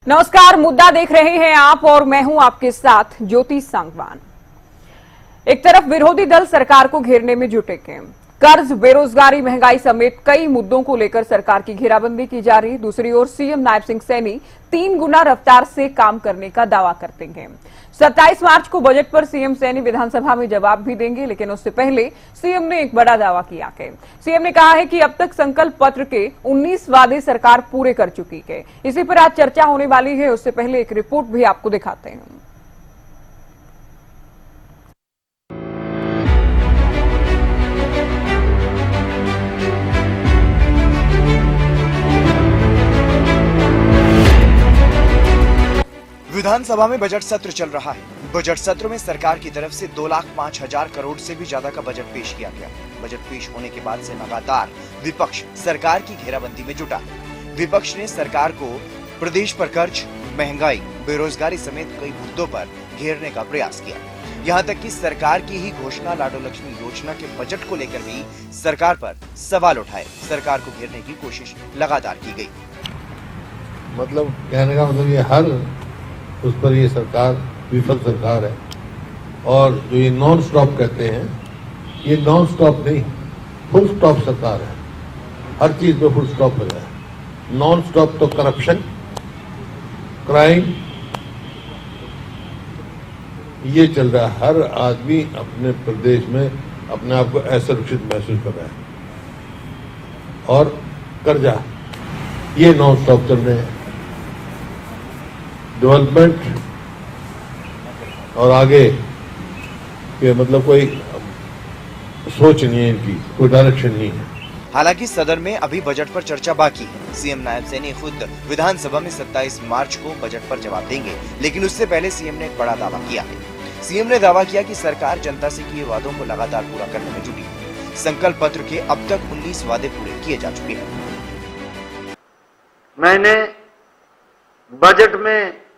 नमस्कार, मुद्दा देख रहे हैं आप और मैं हूं आपके साथ ज्योति सांगवान। एक तरफ विरोधी दल सरकार को घेरने में जुटे हैं। कर्ज, बेरोजगारी, महंगाई समेत कई मुद्दों को लेकर सरकार की घेराबंदी की जा रही। दूसरी ओर सीएम नायब सिंह सैनी 3 गुना रफ्तार से काम करने का दावा करते हैं। 27 मार्च को बजट पर सीएम सैनी विधानसभा में जवाब भी देंगे, लेकिन उससे पहले सीएम ने एक बड़ा दावा किया है। सीएम ने कहा है कि अब तक संकल्प पत्र के 19 वादे सरकार पूरे कर चुकी है। इसी पर आज चर्चा होने वाली है। उससे पहले एक रिपोर्ट भी आपको दिखाते हैं। विधानसभा में बजट सत्र चल रहा है। बजट सत्र में सरकार की तरफ से 2,05,000 करोड़ से भी ज्यादा का बजट पेश किया गया। बजट पेश होने के बाद से लगातार विपक्ष सरकार की घेराबंदी में जुटा है। विपक्ष ने सरकार को प्रदेश पर कर्ज, महंगाई, बेरोजगारी समेत कई मुद्दों पर घेरने का प्रयास किया। यहाँ तक कि सरकार की ही घोषणा लाडो लक्ष्मी योजना के बजट को लेकर भी सरकार पर सवाल उठाए। सरकार को घेरने की कोशिश लगातार की गई। मतलब कहने का मतलब ये हर उस पर ये सरकार विफल सरकार है। और जो ये नॉन स्टॉप कहते हैं, ये नॉन स्टॉप नहीं, फुल स्टॉप सरकार है। हर चीज पे फुल स्टॉप हो जाए। नॉन स्टॉप तो करप्शन, क्राइम, ये चल रहा है। हर आदमी अपने प्रदेश में अपने आप को असुरक्षित महसूस कर रहा है। और कर्जा, ये नॉन स्टॉप चल रहे हैं। डेवलपमेंट और आगे ये मतलब कोई सोच नहीं है इनकी, कोई डायरेक्शन नहीं है। हालांकि सदन में अभी बजट पर चर्चा बाकी है। सीएम नायब सैनी खुद विधानसभा में 27 मार्च को बजट पर जवाब देंगे, लेकिन उससे पहले सीएम ने एक बड़ा दावा किया है। सीएम ने दावा किया कि सरकार जनता से किए वादों को लगातार पूरा करने में जुटी है। संकल्प पत्र के अब तक 19 वादे पूरे किए जा चुके हैं। मैंने बजट में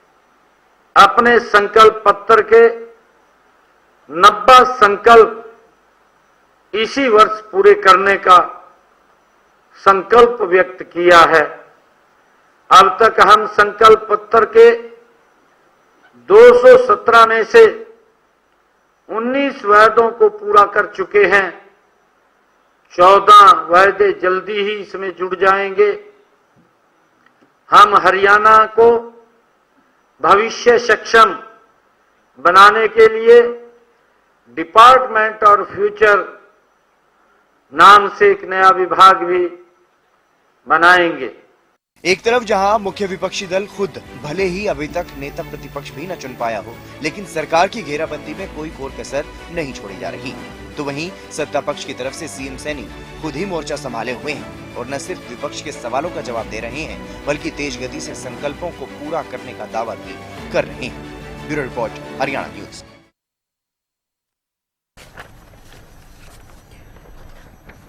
अपने संकल्प पत्र के 90 संकल्प इसी वर्ष पूरे करने का संकल्प व्यक्त किया है। अब तक हम संकल्प पत्र के 217 में से 19 वादों को पूरा कर चुके हैं। 14 वादे जल्दी ही इसमें जुड़ जाएंगे। हम हरियाणा को भविष्य सक्षम बनाने के लिए डिपार्टमेंट और फ्यूचर नाम से एक नया विभाग भी बनाएंगे। एक तरफ जहां मुख्य विपक्षी दल खुद भले ही अभी तक नेता प्रतिपक्ष भी न चुन पाया हो, लेकिन सरकार की घेराबंदी में कोई कोर कसर नहीं छोड़ी जा रही, तो वहीं सत्ता पक्ष की तरफ से सीएम सैनी खुद ही मोर्चा संभाले हुए हैं और न सिर्फ विपक्ष के सवालों का जवाब दे रहे हैं, बल्कि तेज गति से संकल्पों को पूरा करने का दावा भी कर रहे हैं। Bureau report, Haryana news.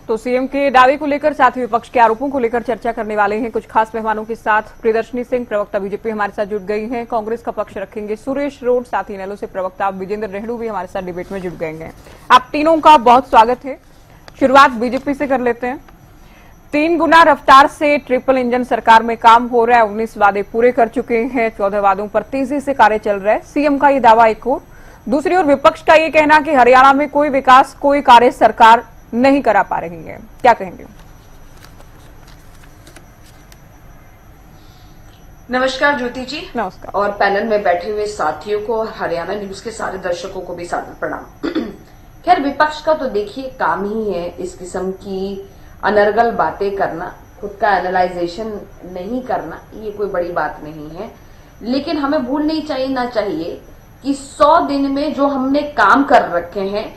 तो सीएम के दावे को लेकर साथ ही विपक्ष के आरोपों को लेकर चर्चा करने वाले हैं कुछ खास मेहमानों के साथ। प्रियदर्शनी सिंह, प्रवक्ता बीजेपी, हमारे साथ जुड़ गई हैं। कांग्रेस का पक्ष रखेंगे सुरेश रोड, साथ ही इनेलो से प्रवक्ता विजेंद्र रेहड़ू भी हमारे साथ डिबेट में जुड़ गए हैं। आप तीनों का बहुत स्वागत है। शुरुआत बीजेपी से कर लेते हैं। 3 गुना रफ्तार से ट्रिपल इंजन सरकार में काम हो रहा है। 19 वादे पूरे कर चुके हैं। 14 वादों पर तेजी से कार्य चल रहा है। सीएम का ये दावा एक ओर, दूसरी ओर विपक्ष का ये कहना कि हरियाणा में कोई विकास, कोई कार्य सरकार नहीं करा पा रही है। क्या कहेंगे? नमस्कार ज्योति जी। नमस्कार। और पैनल में बैठे हुए साथियों को और हरियाणा न्यूज के सारे दर्शकों को भी सादर प्रणाम। खैर, विपक्ष का तो देखिए काम ही है इस किस्म की अनर्गल बातें करना, खुद का एनालाइजेशन नहीं करना। ये कोई बड़ी बात नहीं है, लेकिन हमें भूल नहीं चाहिए कि 100 दिन में जो हमने काम कर रखे हैं,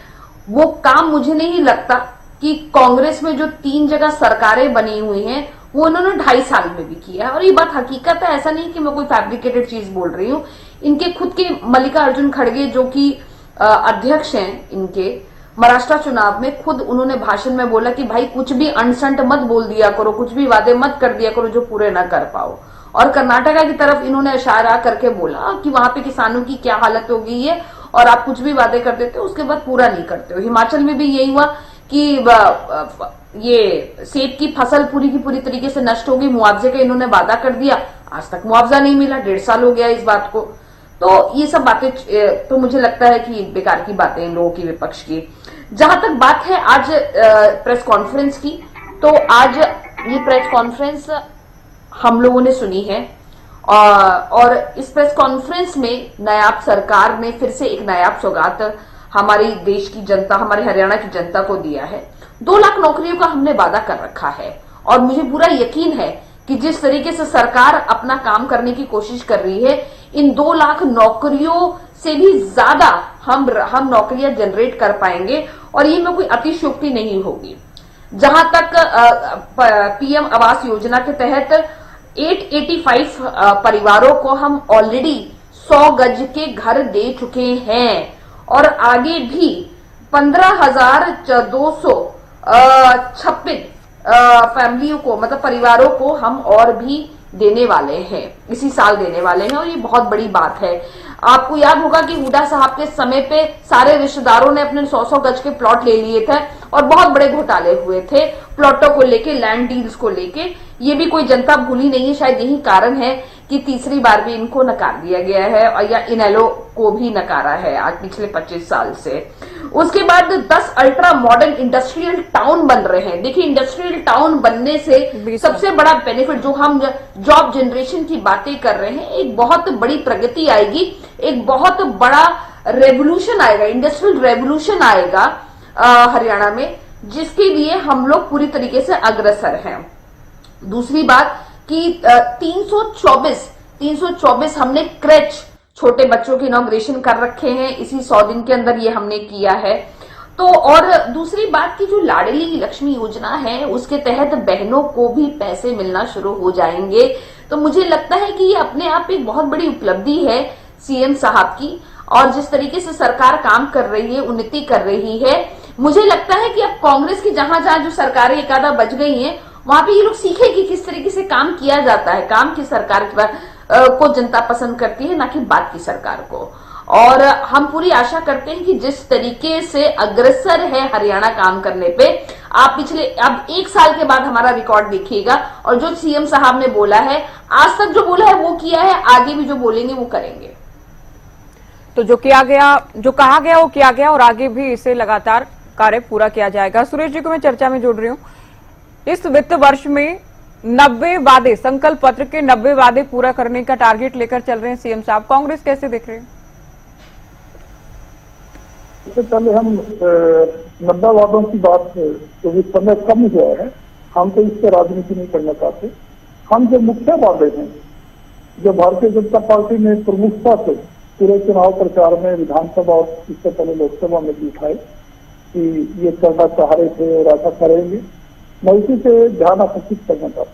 वो काम मुझे नहीं लगता कि कांग्रेस में जो 3 जगह सरकारें बनी हुई हैं वो उन्होंने 2.5 साल में भी किया है। और ये बात हकीकत है, ऐसा नहीं कि मैं कोई फैब्रिकेटेड चीज बोल रही हूँ। इनके खुद के मल्लिकार्जुन खड़गे जो कि अध्यक्ष हैं इनके, महाराष्ट्र चुनाव में खुद उन्होंने भाषण में बोला कि भाई कुछ भी अनसंट मत बोल दिया करो, कुछ भी वादे मत कर दिया करो जो पूरे ना कर पाओ। और कर्नाटका की तरफ इन्होंने इशारा करके बोला कि वहां पे किसानों की क्या हालत हो गई है और आप कुछ भी वादे कर देते हो उसके बाद पूरा नहीं करते हो। हिमाचल में भी यही हुआ कि ये सेब की फसल पूरी की पूरी तरीके से नष्ट हो गई, मुआवजे का इन्होंने वादा कर दिया, आज तक मुआवजा नहीं मिला, 1.5 साल हो गया इस बात को। तो ये सब बातें तो मुझे लगता है कि बेकार की बातें इन लोगों की, विपक्ष की। जहां तक बात है आज प्रेस कॉन्फ्रेंस की, तो आज ये प्रेस कॉन्फ्रेंस हम लोगों ने सुनी है और इस प्रेस कॉन्फ्रेंस में नायाब सरकार ने फिर से एक नायाब सौगात हमारी देश की जनता, हमारे हरियाणा की जनता को दिया है। 2 लाख नौकरियों का हमने वादा कर रखा है और मुझे पूरा यकीन है कि जिस तरीके से सरकार अपना काम करने की कोशिश कर रही है, इन 2 लाख नौकरियों से भी ज्यादा हम नौकरियां जनरेट कर पाएंगे और ये में कोई अतिशयोक्ति नहीं होगी। जहां तक पीएम आवास योजना के तहत 885 परिवारों को हम ऑलरेडी 100 गज के घर दे चुके हैं और आगे भी 15,256 फैमिलियों को, मतलब परिवारों को हम और भी देने वाले हैं, इसी साल देने वाले हैं और ये बहुत बड़ी बात है। आपको याद होगा कि हुड्डा साहब के समय पे सारे रिश्तेदारों ने अपने 100-100 गज के प्लॉट ले लिए थे और बहुत बड़े घोटाले हुए थे प्लॉटों को लेके, लैंड डील्स को लेके। ये भी कोई जनता भूली नहीं है, शायद यही कारण है कि तीसरी बार भी इनको नकार दिया गया है और या इनेलो को भी नकारा है आज पिछले 25 साल से। उसके बाद 10 अल्ट्रा मॉडर्न इंडस्ट्रियल टाउन बन रहे हैं। देखिए, इंडस्ट्रियल टाउन बनने से सबसे बड़ा बेनिफिट, जो हम जॉब जनरेशन की बातें कर रहे हैं, एक बहुत बड़ी प्रगति आएगी, एक बहुत बड़ा रेवोल्यूशन आएगा, इंडस्ट्रियल रेवोल्यूशन आएगा हरियाणा में, जिसके लिए हम लोग पूरी तरीके से अग्रसर हैं। दूसरी बात कि 324 हमने क्रेच, छोटे बच्चों के इनॉग्रेशन कर रखे हैं, इसी 100 दिन के अंदर ये हमने किया है। तो और दूसरी बात की जो लाडली लक्ष्मी योजना है, उसके तहत बहनों को भी पैसे मिलना शुरू हो जाएंगे। तो मुझे लगता है कि ये अपने आप एक बहुत बड़ी उपलब्धि है सीएम साहब की, और जिस तरीके से सरकार काम कर रही है, उन्नति कर रही है, मुझे लगता है कि अब कांग्रेस की जहां जहां जो सरकारें एक आधा बच गई हैं, वहां पे ये लोग सीखे कि किस तरीके से काम किया जाता है। काम की सरकार को जनता पसंद करती है, ना कि बात की सरकार को। और हम पूरी आशा करते हैं कि जिस तरीके से अग्रसर है हरियाणा काम करने पे, आप अब 1 साल के बाद हमारा रिकॉर्ड देखिएगा और जो सीएम साहब ने बोला है, आज तक जो बोला है वो किया है, आगे भी जो बोलेंगे वो करेंगे। तो जो किया गया, जो कहा गया वो किया गया और आगे भी इसे लगातार कार्य पूरा किया जाएगा। सुरेश जी को मैं चर्चा में जोड़ रही हूं। इस वित्त वर्ष में 90 वादे, संकल्प पत्र के 90 वादे पूरा करने का टारगेट लेकर चल रहे हैं सीएम साहब, कांग्रेस कैसे देख रहे हैं? इससे पहले हम 90 वादों की बात, क्योंकि समय कम हुआ है, हम तो इस पर राजनीति नहीं करना चाहते। हम जो मुख्य वादे हैं, जो भारतीय जनता पार्टी ने प्रमुखता से पूरे चुनाव प्रचार में, विधानसभा और इससे पहले लोकसभा में भी उठाए कि ये करना चाह रहे थे और ऐसा करेंगे, मैं इसी से ध्यान आकर्षित करना चाहता हूँ।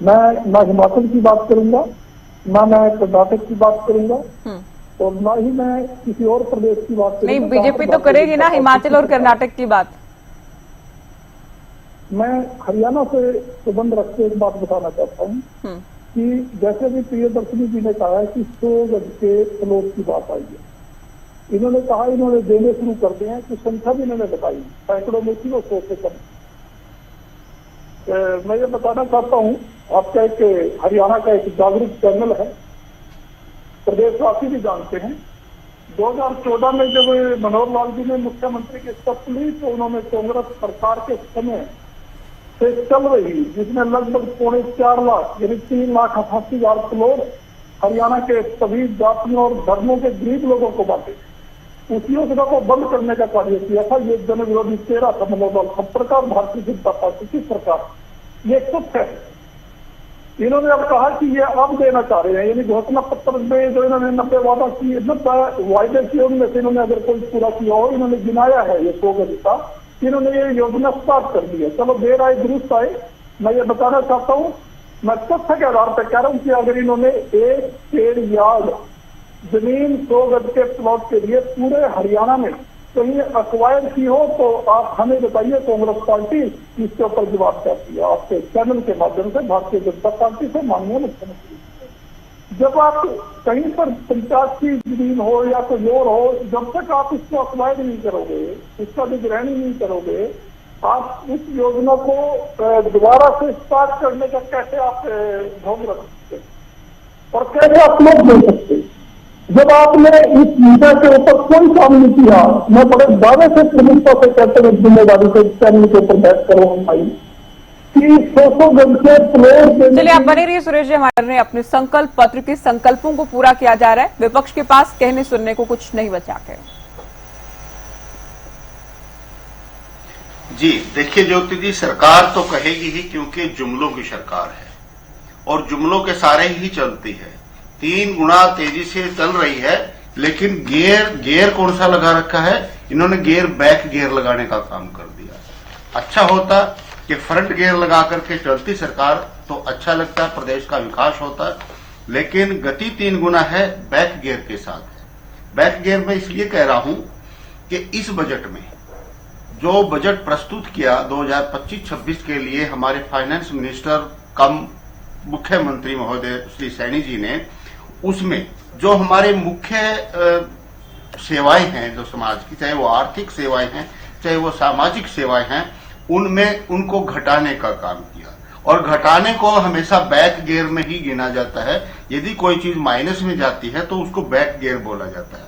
मैं न हिमाचल की बात करूंगा, न मैं कर्नाटक की बात करूंगा और न ही मैं किसी और प्रदेश की बात करूंगा। नहीं, बीजेपी तो करेगी ना हिमाचल और कर्नाटक की बात। मैं हरियाणा से संबंध रख के एक बात बताना चाहता हूँ कि जैसे भी प्रियदर्शनी जी ने कहा है कि 100 गज के प्लॉट की बात आई है, इन्होंने कहा इन्होंने देने शुरू कर दिए हैं, कुछ संख्या भी इन्होंने बताई, सैकड़ों में थी वो 100 से कम। मैं ये बताना चाहता हूँ, आपका एक हरियाणा का एक जागरूक चैनल है, प्रदेशवासी भी जानते हैं। 2014 में जब मनोहर लाल जी ने मुख्यमंत्री की शपथ ली, तो उन्होंने कांग्रेस सरकार के समय से चल रही, जिसमें लगभग 4.25 लाख यानी 3,88,000 प्लॉट हरियाणा के सभी जातियों और धर्मों के गरीब लोगों को बांटे, उस योजना को बंद करने का कार्य किया था। ये जन विरोधी चेहरा था मनोहर लाल खट्टर का, भारतीय जनता पार्टी की सरकार। ये सत्य है। इन्होंने अब कहा कि ये अब देना चाह रहे हैं, यानी घोषणा पत्र में जो इन्होंने 90 वादा किए, 90 वायदे किए, उनमें से इन्होंने अगर कोई पूरा किया हो, इन्होंने गिनाया है ये 100 गज का, इन्होंने ये योजना स्टार्ट कर दी है। चलो देर आए दुरुस्त आए, मैं ये बताना चाहता हूँ, मैं तथ्य के आधार पर कह रहा हूँ कि अगर इन्होंने 1 पेड़ यार्ड जमीन 100 गज के प्लॉट के लिए पूरे हरियाणा में कहीं अक्वायर की हो, तो आप हमें बताइए कांग्रेस पार्टी इसके ऊपर जवाब चाहती है आपके चैनल के माध्यम से, भारतीय जनता पार्टी से, माननीय मुख्यमंत्री। जब आप कहीं पर पंचायत की जमीन हो या कोई और हो, जब तक आप इसको अक्वायर नहीं करोगे, इसका निगरानी नहीं करोगे, आप इस योजना को दोबारा से स्टार्ट करने का कैसे आप ढोंग रख सकते और कैसे आप मत दे सकते जब आपने इस विषय के ऊपर कोई काम नहीं किया। मैं बड़े दावे से प्रमुखता से कहते हुए जिम्मेदारी से चैनल के ऊपर बैठ कर भाई कि 100 घंटे फ्लोर। चलिए आप बने रहिए सुरेश जी, हमारे अपने संकल्प पत्र के संकल्पों को पूरा किया जा रहा है, विपक्ष के पास कहने सुनने को कुछ नहीं बचा के। जी देखिए ज्योति जी, सरकार तो कहेगी ही क्योंकि जुमलों की सरकार है और जुमलों के सारे ही चलती है। 3 गुना तेजी से चल रही है, लेकिन गियर कौन सा लगा रखा है? इन्होंने बैक गियर लगाने का काम कर दिया। अच्छा होता कि फ्रंट गियर लगा करके चलती सरकार तो अच्छा लगता, प्रदेश का विकास होता, लेकिन गति 3 गुना है बैक गियर के साथ। बैक गियर में इसलिए कह रहा हूं कि इस बजट में जो बजट प्रस्तुत किया 2025-26 के लिए हमारे फाइनेंस मिनिस्टर कम मुख्यमंत्री महोदय श्री सैनी जी ने, उसमें जो हमारे मुख्य सेवाएं हैं जो समाज की, चाहे वो आर्थिक सेवाएं हैं चाहे वो सामाजिक सेवाएं हैं, उनमें उनको घटाने का काम किया। और घटाने को हमेशा बैक गियर में ही गिना जाता है। यदि कोई चीज माइनस में जाती है तो उसको बैक गियर बोला जाता है।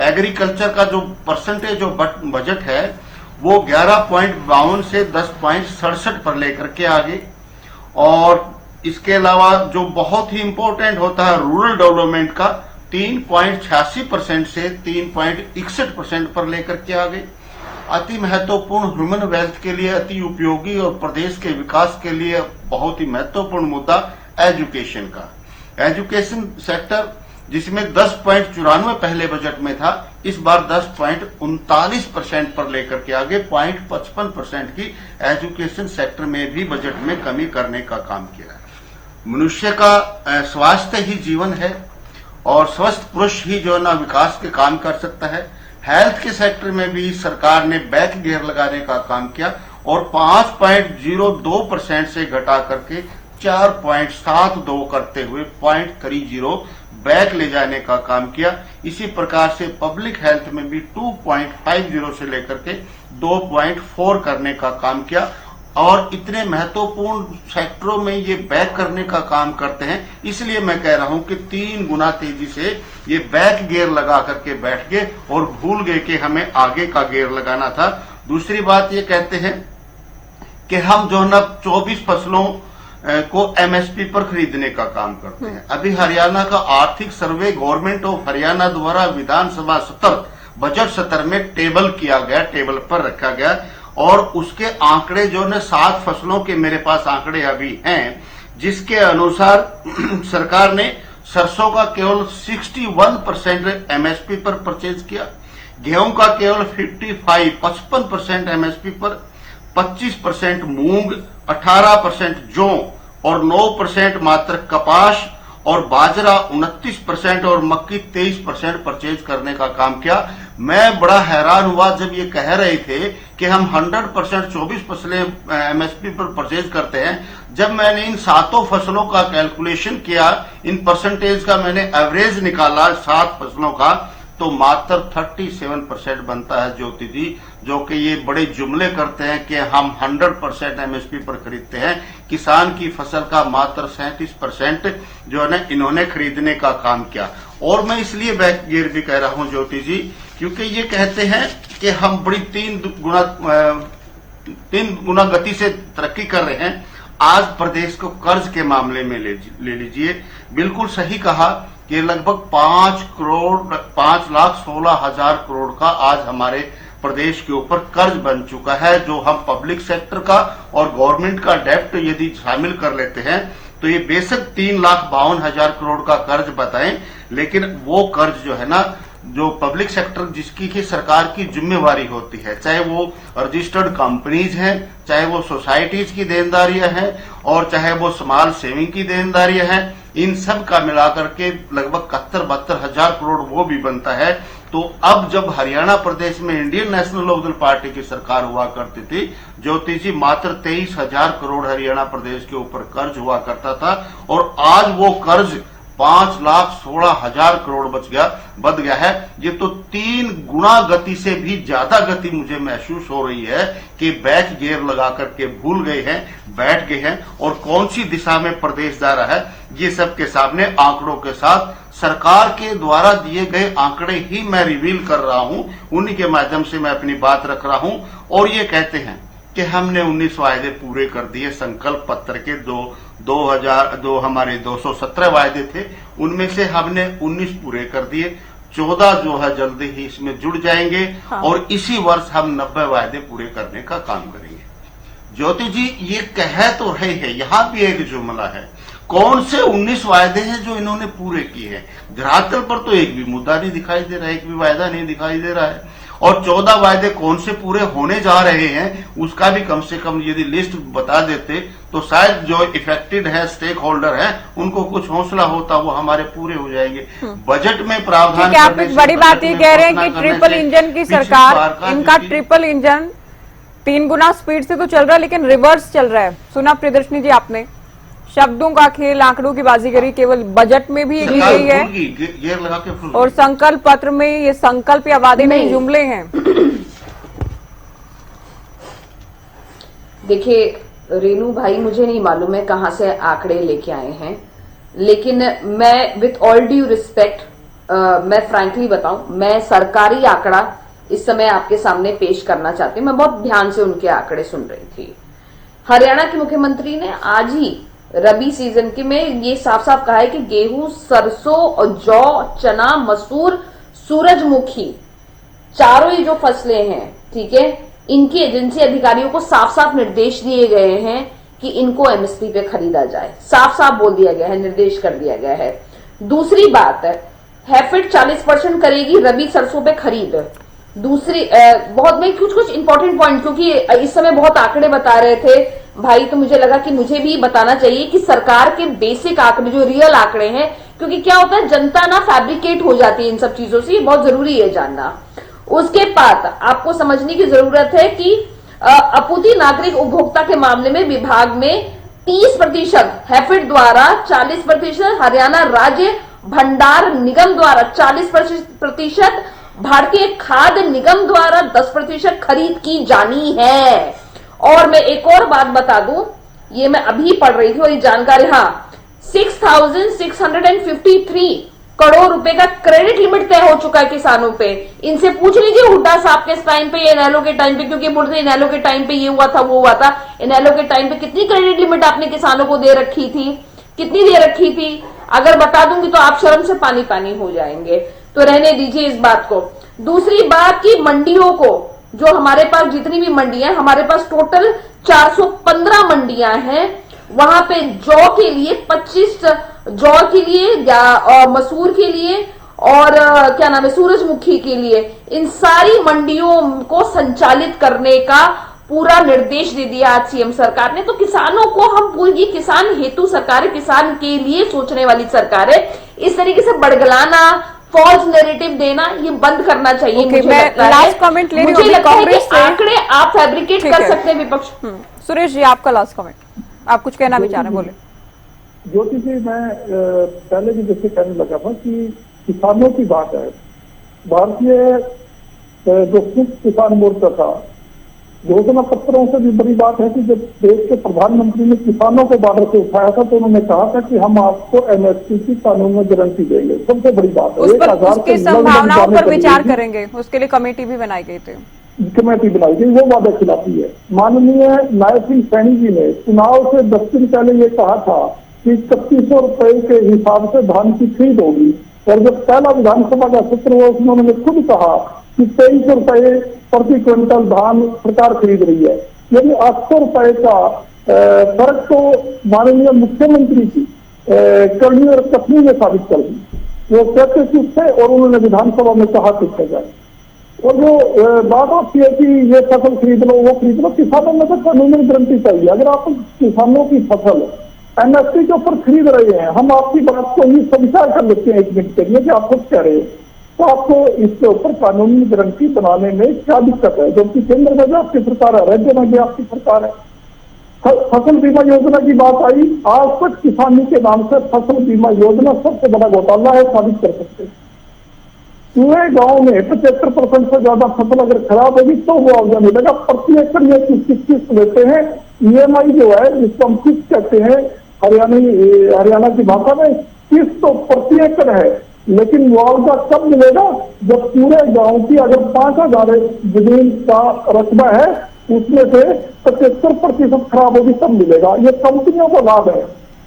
एग्रीकल्चर का जो परसेंटेज जो बजट है वो 11.52 से 10.67 पर लेकर के आगे, और इसके अलावा जो बहुत ही इंपॉर्टेंट होता है रूरल डेवलपमेंट का 3.86% से 3.61% पर लेकर के आगे। अति महत्वपूर्ण ह्यूमन वेल्थ के लिए अति उपयोगी और प्रदेश के विकास के लिए बहुत ही महत्वपूर्ण मुद्दा एजुकेशन का। एजुकेशन सेक्टर जिसमें 10.94 पहले बजट में था, इस बार 10.39% पर लेकर के आगे 0.55% की एजुकेशन सेक्टर में भी बजट में कमी करने का काम किया है। मनुष्य का स्वास्थ्य ही जीवन है और स्वस्थ पुरुष ही जो है ना विकास के काम कर सकता है। हेल्थ के सेक्टर में भी सरकार ने बैक गियर लगाने का काम किया और 5.02% से घटा करके 4.72 करते हुए 0.30 बैक ले जाने का काम किया। इसी प्रकार से पब्लिक हेल्थ में भी 2.50 से लेकर के 2.4 करने का काम किया। और इतने महत्वपूर्ण सेक्टरों में ये बैक करने का काम करते हैं, इसलिए मैं कह रहा हूं कि 3 गुना तेजी से ये बैक गियर लगा करके बैठ गए और भूल गए कि हमें आगे का गियर लगाना था। दूसरी बात ये कहते हैं कि हम जो है ना 24 फसलों को एमएसपी पर खरीदने का काम करते हैं। अभी हरियाणा का आर्थिक सर्वे गवर्नमेंट ऑफ हरियाणा द्वारा विधानसभा सत्र बजट सत्र में टेबल किया गया, टेबल पर रखा गया और उसके आंकड़े जो है 7 फसलों के मेरे पास आंकड़े अभी हैं, जिसके अनुसार सरकार ने सरसों का केवल 61% एमएसपी पर परचेज किया, गेहूं का केवल 55% एमएसपी पर, 25% मूंग, 18% जौ और 9% मात्र कपास और बाजरा 29% और मक्की 23% परचेज करने का काम किया। मैं बड़ा हैरान हुआ जब ये कह रहे थे कि हम 100% 24 फसलें एमएसपी पर परचेज करते हैं। जब मैंने इन 7 फसलों का कैलकुलेशन किया, इन परसेंटेज का मैंने एवरेज निकाला 7 फसलों का, तो मात्र 37% बनता है ज्योति जी, जो कि ये बड़े जुमले करते हैं कि हम 100% एमएसपी पर खरीदते हैं। किसान की फसल का मात्र 37% जो है ना इन्होंने खरीदने का काम किया। और मैं इसलिए बैक गियर भी कह रहा हूं ज्योति जी, क्योंकि ये कहते हैं कि हम बड़ी 3 गुना गति से तरक्की कर रहे हैं। आज प्रदेश को कर्ज के मामले में ले लीजिए, बिल्कुल सही कहा कि लगभग 5,16,000 करोड़ का आज हमारे प्रदेश के ऊपर कर्ज बन चुका है, जो हम पब्लिक सेक्टर का और गवर्नमेंट का डेप्ट यदि शामिल कर लेते हैं तो ये बेशक 3,52,000 करोड़ का कर्ज बताएं, लेकिन वो कर्ज जो है ना, जो पब्लिक सेक्टर जिसकी की सरकार की जिम्मेवारी होती है, चाहे वो रजिस्टर्ड कंपनीज हैं, चाहे वो सोसाइटीज की देनदारियां हैं और चाहे वो समाज सेविंग की देनदारियां हैं, इन सब का मिलाकर के लगभग 71-72 हजार करोड़ वो भी बनता है। तो अब जब हरियाणा प्रदेश में इंडियन नेशनल लोकदल पार्टी की सरकार हुआ करती थी ज्योति जी, मात्र 23,000 करोड़ हरियाणा प्रदेश के ऊपर कर्ज हुआ करता था और आज वो कर्ज 5,16,000 करोड़ बच गया है। ये तो 3 गुना गति से भी ज्यादा गति मुझे महसूस हो रही है कि बैक गियर लगा करके भूल गए हैं, बैठ गए हैं, और कौन सी दिशा में प्रदेश जा रहा है ये सबके सामने आंकड़ों के साथ सरकार के द्वारा दिए गए आंकड़े ही मैं रिवील कर रहा हूं, उन्हीं के माध्यम से मैं अपनी बात रख रहा हूं। और ये कहते हैं कि हमने 19 वायदे पूरे कर दिए, संकल्प पत्र के 2002 हमारे 217 वायदे थे, उनमें से हमने 19 पूरे कर दिए, 14 जो है जल्दी ही इसमें जुड़ जाएंगे। हाँ। और इसी वर्ष हम 90 वायदे पूरे करने का काम करेंगे। ज्योति जी, ये कह तो रहे हैं, यहां भी एक जुमला है, कौन से 19 वायदे हैं जो इन्होंने पूरे किए हैं? धरातल पर तो एक भी मुद्दा नहीं दिखाई दे रहा है, एक भी वायदा नहीं दिखाई दे रहा है। और 14 वायदे कौन से पूरे होने जा रहे हैं उसका भी कम से कम यदि लिस्ट बता देते तो शायद जो इफेक्टेड है, स्टेक होल्डर है, उनको कुछ हौसला होता, वो हमारे पूरे हो जाएंगे। बजट में प्रावधान क्या आप एक बड़ी बात ये कह रहे हैं कि ट्रिपल इंजन की सरकार, इनका ट्रिपल इंजन 3 गुना स्पीड से तो चल रहा है लेकिन रिवर्स चल रहा है। सुना प्रियदर्शनी जी आपने, शब्दों का खेल, आंकड़ों की बाजीगरी केवल बजट में भी की गई है गियर लगा के और संकल्प पत्र में ये संकल्प या वादे नहीं, जुमले हैं। देखिए रेनू भाई, मुझे नहीं मालूम है कहां से आंकड़े लेके आए हैं, लेकिन मैं विथ ऑल ड्यू रिस्पेक्ट मैं फ्रैंकली बताऊं, मैं सरकारी आंकड़ा इस समय आपके सामने पेश करना चाहती हूं। मैं बहुत ध्यान से उनके आंकड़े सुन रही थी। हरियाणा के मुख्यमंत्री ने आज ही रबी सीजन के में ये साफ साफ कहा है कि गेहूं, सरसों और जौ, चना, मसूर, सूरजमुखी, चारों ये जो फसलें हैं, ठीक है, इनकी एजेंसी अधिकारियों को साफ साफ निर्देश दिए गए हैं कि इनको एमएसपी पे खरीदा जाए। साफ साफ बोल दिया गया है, निर्देश कर दिया गया है। दूसरी बात है, हैफेड 40% करेगी रबी सरसों पे खरीद। दूसरी बहुत में कुछ इंपॉर्टेंट पॉइंट, क्योंकि इस समय बहुत आंकड़े बता रहे थे भाई, तो मुझे लगा कि मुझे भी बताना चाहिए कि सरकार के बेसिक आंकड़े, जो रियल आंकड़े हैं, क्योंकि क्या होता है जनता ना फैब्रिकेट हो जाती है इन सब चीजों से, ये बहुत जरूरी है जानना। उसके बाद आपको समझने की जरूरत है कि आपूर्ति नागरिक उपभोक्ता के मामले में विभाग में 30%, हैफेड द्वारा 40%, हरियाणा राज्य भंडार निगम द्वारा 40%, भारतीय खाद्य निगम द्वारा 10% खरीद की जानी है। और मैं एक और बात बता दूं, ये मैं अभी पढ़ रही थी और ये जानकारी, हाँ, 6,653 करोड़ रुपए का क्रेडिट लिमिट तय हो चुका है किसानों पे। इनसे पूछ लीजिए हुड्डा साहब के टाइम पे, इनेलो के टाइम पे, क्योंकि बोलते इनेलो के टाइम पे ये हुआ था, वो हुआ था। इनेलो के टाइम पे कितनी क्रेडिट लिमिट आपने किसानों को दे रखी थी, कितनी दे रखी थी? अगर बता दूंगी तो आप शर्म से पानी पानी हो जाएंगे, तो रहने दीजिए इस बात को। दूसरी बात की मंडियों को, जो हमारे पास जितनी भी मंडियां, हमारे पास टोटल 415 मंडियां हैं, वहां पे जौ के लिए 25, जौ के लिए और मसूर के लिए और क्या नाम है, सूरजमुखी के लिए, इन सारी मंडियों को संचालित करने का पूरा निर्देश दे दिया आज सीएम सरकार ने। तो किसानों को हम पूरी, किसान हेतु सरकार है, किसान के लिए सोचने वाली सरकार है। इस तरीके से बड़गलाना, फॉल्स नैरेटिव देना, ये बंद करना चाहिए। मुझे लगता है, लास्ट कमेंट ले रही हूं, मुझे लगता है कि कांग्रेस से आंकड़े आप फैब्रिकेट कर सकते हैं विपक्ष। सुरेश जी, आपका लास्ट कमेंट, आप कुछ कहना भी चाह रहे हैं, बोले। ज्योति जी, मैं पहले भी जैसे कहने लगा था कि किसानों की बात है। भारतीय जो संयुक्त किसान मोर्चा था, घोषणा पत्रों से भी बड़ी बात है कि जब देश के प्रधानमंत्री ने किसानों को बॉर्डर से उठाया था तो उन्होंने कहा था कि हम आपको एमएसपी की कानून में गारंटी देंगे। सबसे बड़ी बात है, उसकी संभावनाओं पर विचार करेंगे, उसके लिए कमेटी भी बनाई गई थी, कमेटी बनाई गई, वो वादा खिलाफी है। माननीय नायब सिंह सैनी जी ने चुनाव से 10 दिन पहले ये कहा था कि 3100 रुपए के हिसाब से धान की खरीद होगी, और जब पहला विधानसभा का सत्र हुआ उसमें उन्होंने खुद कहा कि 2300 रुपए प्रति क्विंटल धान सरकार खरीद रही है। यानी 800 रुपए का फर्क तो माननीय मुख्यमंत्री की करनी और कथनी ने साबित कर दी। वो कहते कुछ थे और उन्होंने विधानसभा में कहा कुछ है। और जो बात आती है कि ये फसल खरीद लो, वो खरीद लो, किसानों में तो कानूनी गारंटी चाहिए। अगर आप किसानों की फसल एमएसपी के ऊपर खरीद रहे हैं, हम आपकी बात को ही स्वीकार कर लेते हैं 1 मिनट के लिए कि आप खुद कह रहे हो, तो आपको इसके ऊपर कानूनी गारंटी बनाने में क्या दिक्कत है? जबकि केंद्र में भी आपकी सरकार है, राज्य में भी आपकी सरकार है। फसल बीमा योजना की बात आई, आज तक किसानी के नाम से फसल बीमा योजना सबसे बड़ा घोटाला है, साबित कर सकते हैं। पूरे गांव में 75% से ज्यादा फसल अगर खराब होगी तो मुआवजा मिलेगा। प्रति एकड़ ये किस्त लेते हैं, EMI जो है जिसको हम किस्त कहते हैं हरियाणा की भाषा में, किस्त तो प्रति एकड़ है, लेकिन मुआवजा कब मिलेगा? जब पूरे गांव की अगर 5,000 जमीन का रकबा है उसमें से 75% खराब होगी तब मिलेगा। ये कंपनियों को लाभ है।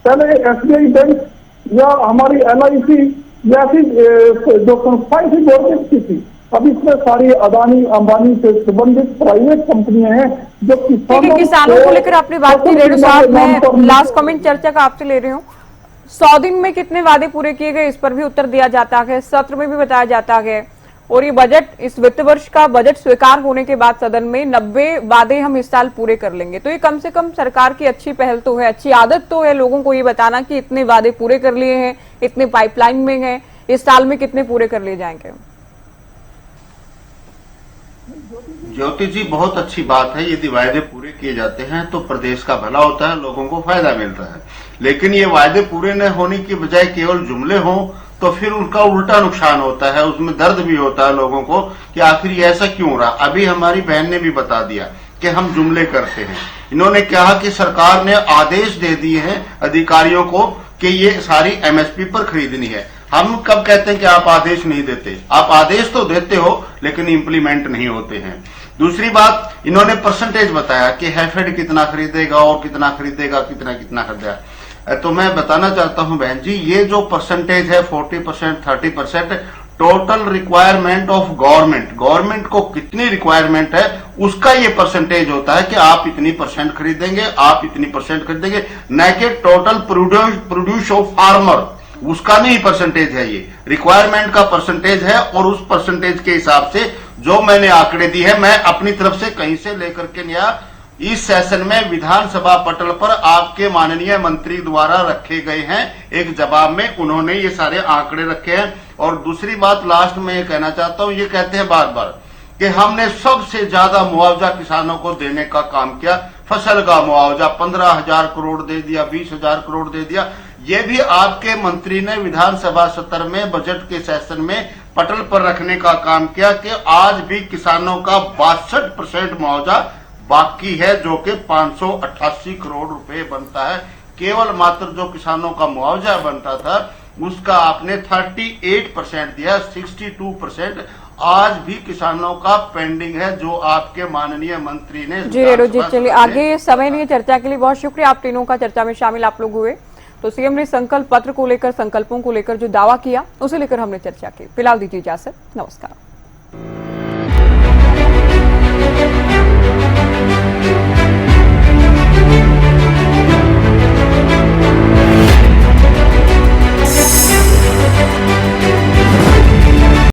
पहले SBI बैंक या हमारी LIC या फिर जो संस्थाएं थी गवर्नमेंट की थी, अब इसमें सारी अदानी अंबानी से संबंधित प्राइवेट कंपनियां हैं जो किसानों को लेकर आपने बात की। रेणु साहब, मैं लास्ट कमेंट चर्चा का आपसे ले रही हूँ। 100 दिन में कितने वादे पूरे किए गए, इस पर भी उत्तर दिया जाता है, सत्र में भी बताया जाता है। और ये बजट, इस वित्त वर्ष का बजट स्वीकार होने के बाद सदन में 90 वादे हम इस साल पूरे कर लेंगे। तो ये कम से कम सरकार की अच्छी पहल तो है, अच्छी आदत तो है लोगों को ये बताना कि इतने वादे पूरे कर लिए हैं, इतने पाइपलाइन में हैं, इस साल में कितने पूरे कर लिए जाएंगे। ज्योति जी, बहुत अच्छी बात है। यदि वायदे पूरे किए जाते हैं तो प्रदेश का भला होता है, लोगों को फायदा मिलता है। लेकिन ये वायदे पूरे न होने की बजाय केवल जुमले हों तो फिर उनका उल्टा नुकसान होता है, उसमें दर्द भी होता है लोगों को कि आखिर ये ऐसा क्यों रहा। अभी हमारी बहन ने भी बता दिया कि हम जुमले करते हैं। इन्होंने कहा कि सरकार ने आदेश दे दिए हैं अधिकारियों को कि ये सारी MSP पर खरीदनी है। हम कब कहते हैं कि आप आदेश नहीं देते? आप आदेश तो देते हो लेकिन इंप्लीमेंट नहीं होते हैं। दूसरी बात, इन्होंने परसेंटेज बताया कि हैफेड कितना खरीदेगा और कितना खरीदेगा, कितना खरीदेगा। तो मैं बताना चाहता हूं बहन जी, ये जो परसेंटेज है 40%, 30%, टोटल रिक्वायरमेंट ऑफ गवर्नमेंट को कितनी रिक्वायरमेंट है उसका ये परसेंटेज होता है कि आप इतनी परसेंट खरीदेंगे, आप इतनी परसेंट खरीदेंगे, न कि टोटल प्रोड्यूस ऑफ फार्मर, उसका नहीं परसेंटेज है। ये रिक्वायरमेंट का परसेंटेज है और उस परसेंटेज के हिसाब से जो मैंने आंकड़े दी है, मैं अपनी तरफ से कहीं से लेकर के नहीं आया। इस सेशन में विधानसभा पटल पर आपके माननीय मंत्री द्वारा रखे गए हैं, एक जवाब में उन्होंने ये सारे आंकड़े रखे हैं। और दूसरी बात लास्ट में ये कहना चाहता हूं, ये कहते हैं बार बार कि हमने सबसे ज्यादा मुआवजा किसानों को देने का काम किया, फसल का मुआवजा 15,000 करोड़ दे दिया, 20,000 करोड़ दे दिया। ये भी आपके मंत्री ने विधानसभा सत्र में बजट के सेशन में पटल पर रखने का काम किया कि आज भी किसानों का 62% मुआवजा बाकी है, जो कि 588 करोड़ रुपए बनता है। केवल मात्र जो किसानों का मुआवजा बनता था उसका आपने 38% दिया, 62% आज भी किसानों का पेंडिंग है, जो आपके माननीय मंत्री ने। जी रेणु जी, चलिए आगे समय नहीं है चर्चा के लिए। बहुत शुक्रिया आप तीनों का, चर्चा में शामिल आप लोग हुए। तो सीएम ने संकल्प पत्र को लेकर, संकल्पों को लेकर जो दावा किया उसे लेकर हमने चर्चा की। फिलहाल दीजिए इजाजत, नमस्कार।